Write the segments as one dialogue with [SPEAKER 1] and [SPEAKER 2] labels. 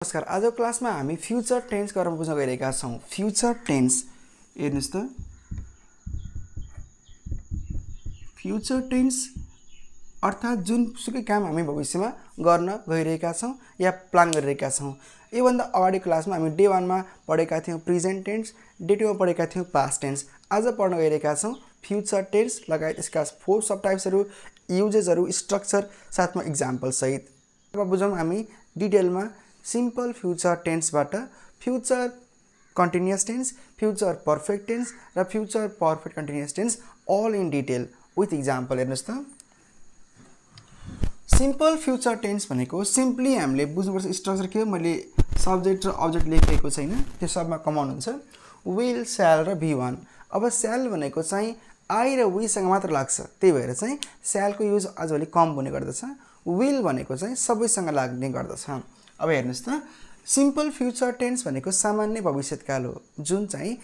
[SPEAKER 1] नमस्कार आजको क्लासमा हामी फ्युचर टेन्स गरेर बुझ्न गइरहेका छौं। फ्युचर टेन्स हेर्नुस् त। फ्युचर टेन्स अर्थात जुनसुकै काम हामी भविष्यमा गर्न गइरहेका छौं या प्लान गरिरहेका छौं। यो भन्दा अगाडि क्लासमा हामी डे 1 मा पढेका थियौं प्रेजेन्ट टेन्स, डे 2 मा पढेका थियौं पास्ट टेन्स। आज पढ्न गइरहेका छौं फ्युचर टेन्स लगायत यसका 4 सब टाइप्सहरु, युजेसहरु, स्ट्रक्चर साथमा एक्जाम्पल सहित। अब बुझौं हामी डिटेलमा सिम्पल फ्युचर टेन्सबाट future continuous tense, future perfect tense र future perfect continuous tense all in detail with example हेर्नुस् त। सिम्पल फ्युचर टेन्स भनेको सिम्पली हामीले बुझ्नुपर्छ स्ट्रक्चर के हो। मैले सब्जेक्ट र अब्जेक्ट लेखेको छैन, त्यो सबमा कमन हुन्छ। विल, स्याल र V1। अब स्याल भनेको चाहिँ आई र वी सँग मात्र लाग्छ, त्यही भएर चाहिँ स्यालको युज आजभोलि कम हुने गर्दछ। विल भनेको चाहिँ सबैसँग लाग्ने गर्दछ। अब हेर्नुस् त, सिम्पल फ्युचर टेन्स भनेको सामान्य भविष्यकाल हो जुन चाहिँ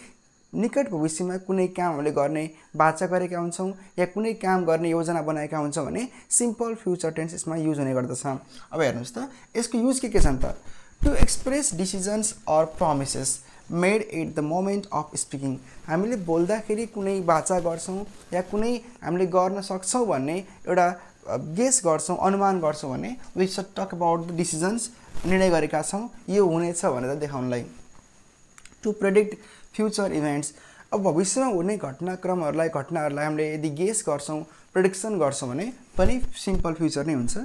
[SPEAKER 1] निकट भविष्यमा कुनै काम हामीले गर्ने बाचा गरेका हुन्छौं या कुनै काम गर्ने योजना बनाएका हुन्छौं भने सिम्पल फ्युचर टेन्स यसमा युज हुने गर्दछ। अब हेर्नुस् त, यसको युज के छन् त? To express decisions or promises made at the moment of speaking. हामीले बोल्दाखेरि कुनै बाचा गर्छौं या कुनै हामीले गर्न सक्छौं भन्ने एउटा गेस गर्छौं, अनुमान गर्छौं भने we should talk about the decisions, निर्णय गरेका छौं यो हुनेछ भनेर देखाउनलाई। To predict future events. अब भविष्यमा हुने घटनाक्रमहरुलाई हामीले यदि गेस गर्छौं, प्रेडिक्सन गर्छौं भने पनि सिम्पल फ्युचर नै हुन्छ।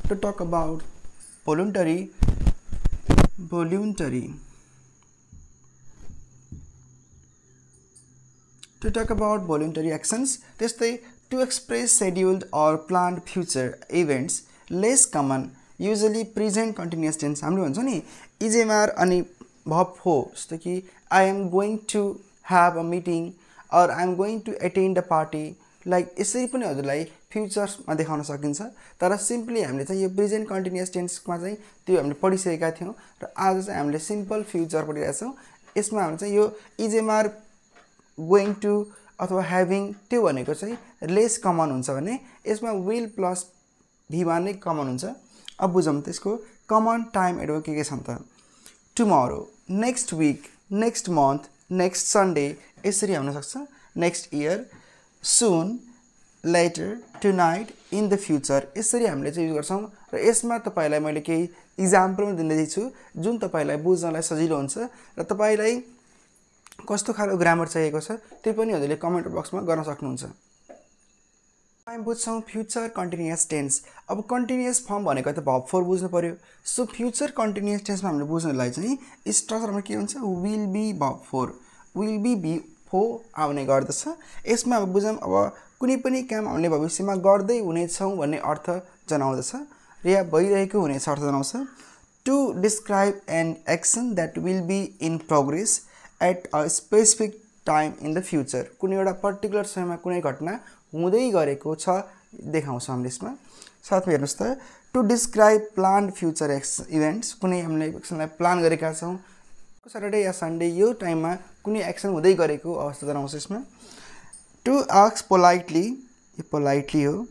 [SPEAKER 1] To talk about voluntary to talk about voluntary actions. त्यस्तै to express scheduled or planned future events less common, usually present continuous tense. हामीले भन्छौं नि इजेमार अनि भब हो, जस्तो कि I am going to have a meeting or I am going to attend a party. Like यसरी पनि हजुरलाई फ्युचर्समा देखाउन सकिन्छ, तर सिम्पली हामीले चाहिँ यो प्रेजेन्ट कन्टिन्युअस टेन्समा चाहिँ त्यो हामीले पढिसकेका थियौं र आज चाहिँ हामीले सिम्पल फ्युचर पढिरहेका छौं। यसमा हामी चाहिँ यो इजेमार गोइङ टु अथवा ह्याभिङ त्यो भनेको चाहिँ लेस कमन हुन्छ भने यसमा विल प्लस V1 नै कमन हुन्छ। अब बुझौं त्यसको कमन टाइम एडो के छन् त? Tomorrow, next week, next month, next Sunday यसरी हुन सक्छ। Next year, soon, later, tonight, in the future यसरी हामीले चाहिँ युज गर्छौं। र यसमा तपाईलाई मैले केही एक्जाम्पल पनि दिँदै छु जुन तपाईलाई बुझ्नलाई सजिलो हुन्छ र तपाईलाई कस्तो खालको ग्रामर चाहिएको छ त्यो पनि हजुरले कमेन्ट बक्समा गर्न सक्नुहुन्छ। हामी बुझ्छौं फ्युचर कन्टिन्युअस टेन्स। अब कन्टिन्युअस फर्म भनेको त भर्ब 4 बुझ्नु पर्यो। सो फ्युचर कन्टिन्युअस टेन्समा हामीले बुझ्नलाई चाहिँ स्ट्रक्चरमा के हुन्छ? Will be verb 4, will be V4 आउने गर्दछ। यसमा अब बुझौं, अब कुनै पनि काम हामीले भविष्यमा गर्दै हुनेछौं भन्ने अर्थ जनाउँदछ र या भइरहेको हुनेछ अर्थ जनाउँछ। To describe an action that will be in progress at a specific time in the future. कुनै एउटा पर्टिकुलर समयमा कुनै घटना हुँदै गरेको छ देखाउँछौं हामीले यसमा। साथमा हेर्नुस् त, to describe planned future events. कुनै हामीले एक्सनलाई प्लान गरेका छौं, सैटरडे या सन्डे यो टाइममा कुनै एक्सन हुँदै गरेको अवस्था जनाउँछ यसमा। टु आस्क पोलाइटली, यो पोलाइटली हो।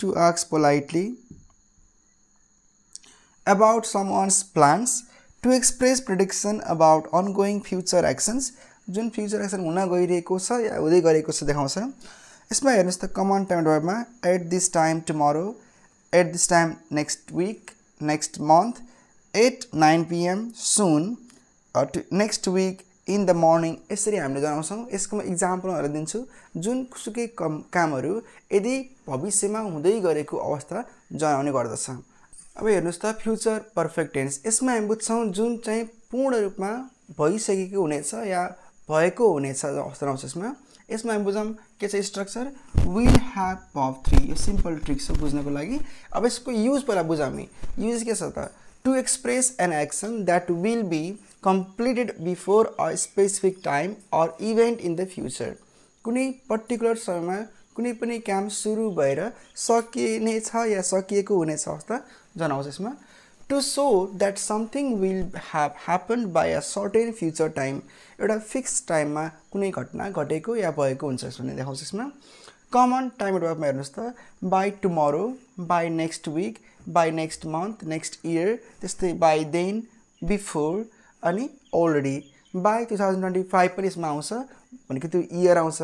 [SPEAKER 1] To ask politely about someone's plans. To express prediction about ongoing future actions, जुन फ्युचर एक्सन हुन गइरहेको छ या हुँदै गरेको छ देखाउँछ। यसमा हेर्नुस् त, कमन टाइम वर्बमा at this time tomorrow, at this time next week, next month, at 9 PM, soon, next week, in the morning यसरी हामीले जनाउँछौं। यसको म एक्जाम्पलहरु दिन्छु जुन सुकै कामहरु यदि भविष्यमा हुँदै गरेको अवस्था जनाउने गर्दछ। अब हेर्नुस् त, फ्युचर पर्फेक्ट टेन्स। यसमा हामी बुझ्छौं जुन चाहिँ पूर्ण रूपमा भइसकेको हुनेछ या भएको हुनेछ अवस्था आउँछ यसमा। यसमा हामी बुझौं के छ स्ट्रक्चर? Will have verb 3। यो सिम्पल ट्रिक्स हो बुझ्नको लागि। अब यसको युज पहिला बुझौं हामी। युज के छ त? To express an action that will be completed before a specific time or event in the future. कुनै पर्टिकुलर समयमा कुनै पनि काम सुरु भएर सकिनेछ या सकिएको हुनेछ अवस्था जनाउँछ यसमा। To show that something will have happened by a certain future time, एउटा फिक्स टाइममा कुनै घटना घटेको या भएको हुन्छ भन्ने देखाउँछ यसमा। कमन टाइम वर्बमा हेर्नुस् त, by tomorrow, by next week, by next month, next year, त्यस्तै by then, before अनि already. by 2025 पनि यसमा आउँछ भनेको त्यो इयर आउँछ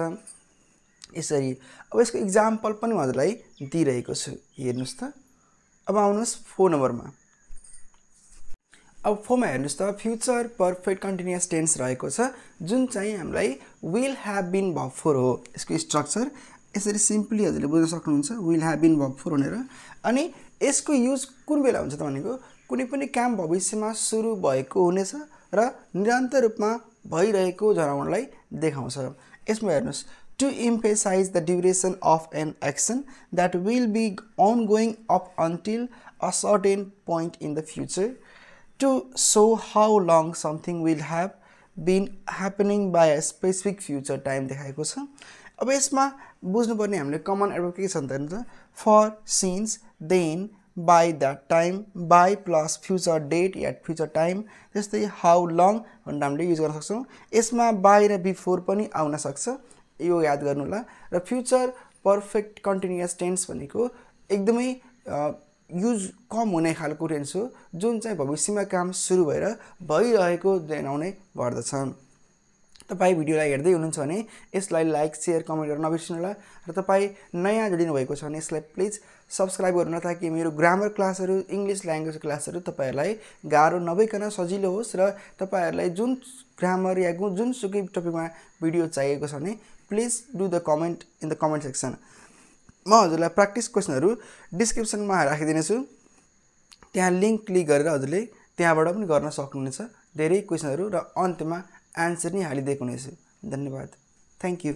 [SPEAKER 1] यसरी। अब यसको इक्जाम्पल पनि म हजुरलाई दिइरहेको छु, हेर्नुस् त। अब आउनुस् 4 नम्बरमा। अब 4 मा हेर्नुस् त फ्युचर पर्फेक्ट कन्टिन्युअस टेन्स रहेको छ जुन चाहिँ हामीलाई will have been verb four हो। यसको स्ट्रक्चर यसरी सिम्पली हजुरले बुझ्न सक्नुहुन्छ, will have been verb four भनेर। अनि यसको युज कुन बेला हुन्छ त भनेको कुनै पनि काम भविष्यमा सुरु भएको हुनेछ र निरन्तर रूपमा भइरहेको जनाउनलाई देखाउँछ। यसमा हेर्नुस्, to emphasize the duration of an action that will be ongoing up until a certain point in the future, to show how long something will have been happening by a specific future time देखाएको छ। अब यसमा बुझ्नुपर्ने हामीले common adverb के छ त, for, since, then, by that time, by plus future date at future time, त्यस्तै how long भनेर हामीले युज गर्न सक्छौँ। यसमा by र before पनि आउन सक्छ, यो याद गर्नु होला। र फ्युचर पर्फेक्ट कन्टिन्युअस टेन्स भनेको एकदमै युज कम हुने खालको टेन्स हो जुन चाहिँ भविष्यमा काम सुरु भएर भइरहेको जनाउने गर्दछ। तपाईँ भिडियोलाई हेर्दै हुनुहुन्छ भने यसलाई लाइक शेयर कमेन्ट गर्न नबिर्सनु होला। र तपाईँ नयाँ जोडिनु भएको छ भने यसलाई प्लिज सब्सक्राइब गर्नु होला ताकि मेरो ग्रामर क्लासहरू, इङ्ग्लिस ल्याङ्ग्वेज क्लासहरू तपाईँहरूलाई गाह्रो नभइकन सजिलो होस् र तपाईँहरूलाई जुन ग्रामर या जुनसुकै टपिकमा भिडियो चाहिएको छ भने please do the comment in the comment section. म हजुरलाई प्र्याक्टिस क्वेसनहरू डिस्क्रिप्सनमा राखिदिनेछु, त्यहाँ लिङ्क क्लिक गरेर हजुरले त्यहाँबाट पनि गर्न सक्नुहुनेछ। धेरै क्वेसनहरू र अन्त्यमा एन्सर नै हालिदिएको हुनेछु। धन्यवाद, थ्याङ्क यू।